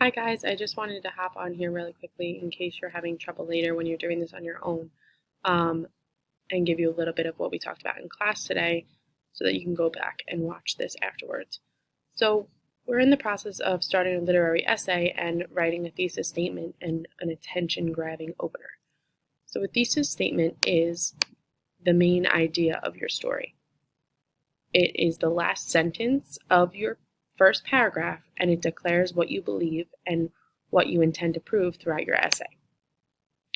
Hi guys, I just wanted to hop on here really quickly in case you're having trouble later when you're doing this on your own, um, and give you a little bit of what we talked about in class today so that you can go back and watch this afterwards. So we're in the process of starting a literary essay and writing a thesis statement and an attention-grabbing opener. So a thesis statement is the main idea of your story. It is the last sentence of your first paragraph, and it declares what you believe and what you intend to prove throughout your essay.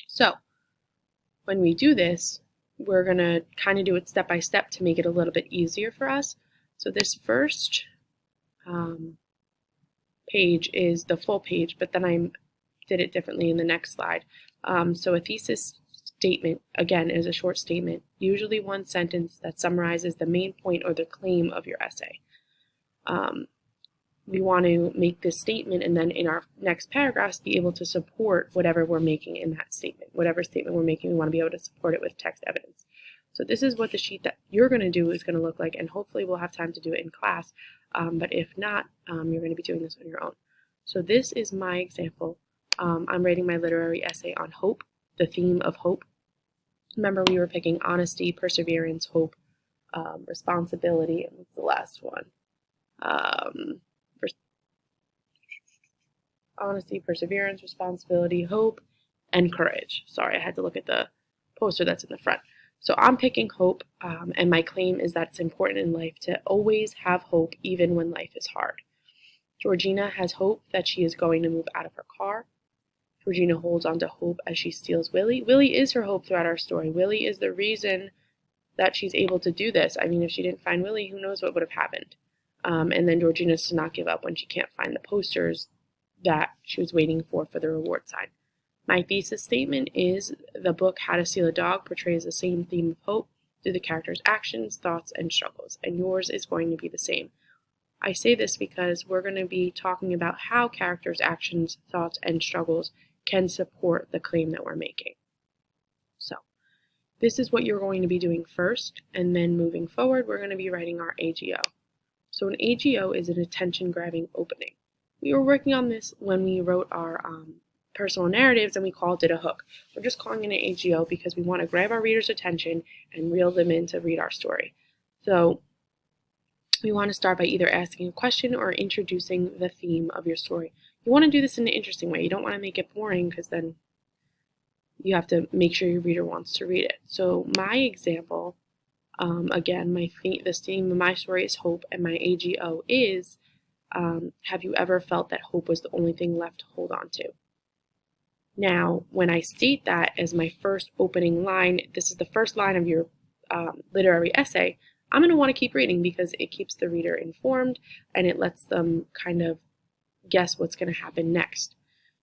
So when we do this, we're going to kind of do it step by step to make it a little bit easier for us. So this first page is the full page, but then I did it differently in the next slide. So a thesis statement, again, is a short statement, usually one sentence that summarizes the main point or the claim of your essay. We want to make this statement and then in our next paragraphs be able to support whatever we're making in that statement. Whatever statement we're making, we want to be able to support it with text evidence. So this is what the sheet that you're going to do is going to look like, and hopefully we'll have time to do it in class, but if not, you're going to be doing this on your own. So this is my example. I'm writing my literary essay on hope, the theme of hope. Remember, we were picking honesty, perseverance, hope, responsibility, and what's the last one? Honesty, perseverance, responsibility, hope, and courage. Sorry, I had to look at the poster that's in the front. So I'm picking hope, and my claim is that it's important in life to always have hope even when life is hard. Georgina has hope that she is going to move out of her car. Georgina holds on to hope as she steals Willie. Willie is her hope throughout our story. Willie is the reason that she's able to do this. I mean, if she didn't find Willie, who knows what would have happened. And then Georgina's to not give up when she can't find the posters that she was waiting for the reward sign. My thesis statement is the book How to Steal a Dog portrays the same theme of hope through the character's actions, thoughts, and struggles, and yours is going to be the same. I say this because we're going to be talking about how characters' actions, thoughts, and struggles can support the claim that we're making. So this is what you're going to be doing first, and then moving forward, we're going to be writing our AGO. So an AGO is an attention-grabbing opening. We were working on this when we wrote our personal narratives, and we called it a hook. We're just calling it an AGO because we want to grab our reader's attention and reel them in to read our story. So we want to start by either asking a question or introducing the theme of your story. You want to do this in an interesting way. You don't want to make it boring because then you have to make sure your reader wants to read it. So my example, again, the theme of my story is hope, and my AGO is have you ever felt that hope was the only thing left to hold on to? Now, when I state that as my first opening line, this is the first line of your literary essay, I'm going to want to keep reading because it keeps the reader informed and it lets them kind of guess what's going to happen next.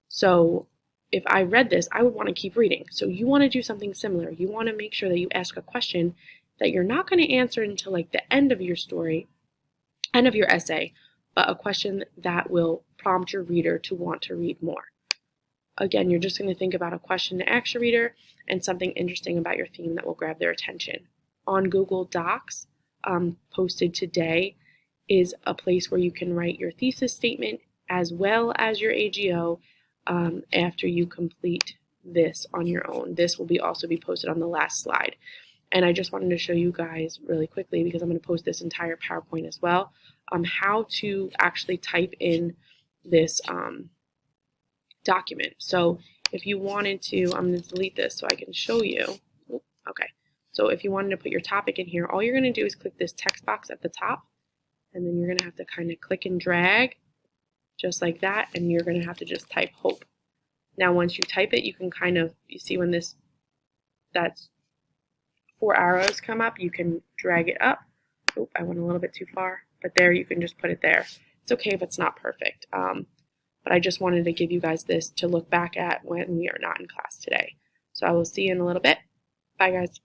So if I read this, I would want to keep reading. So you want to do something similar. You want to make sure that you ask a question that you're not going to answer until like the end of your story, end of your essay, but a question that will prompt your reader to want to read more. Again, you're just going to think about a question to ask your reader and something interesting about your theme that will grab their attention. On Google Docs, posted today, is a place where you can write your thesis statement as well as your AGO after you complete this on your own. This will also be posted on the last slide. And I just wanted to show you guys really quickly, because I'm going to post this entire PowerPoint as well, how to actually type in this document. So if you wanted to, I'm going to delete this so I can show you. Okay. So if you wanted to put your topic in here, all you're going to do is click this text box at the top, and then you're going to have to kind of click and drag just like that, and you're going to have to just type hope. Now once you type it, you can you see when that's 4 arrows come up, you can drag it up. Oh, I went a little bit too far, but there you can just put it there. It's okay if it's not perfect, but I just wanted to give you guys this to look back at when we are not in class today. So I will see you in a little bit. Bye guys.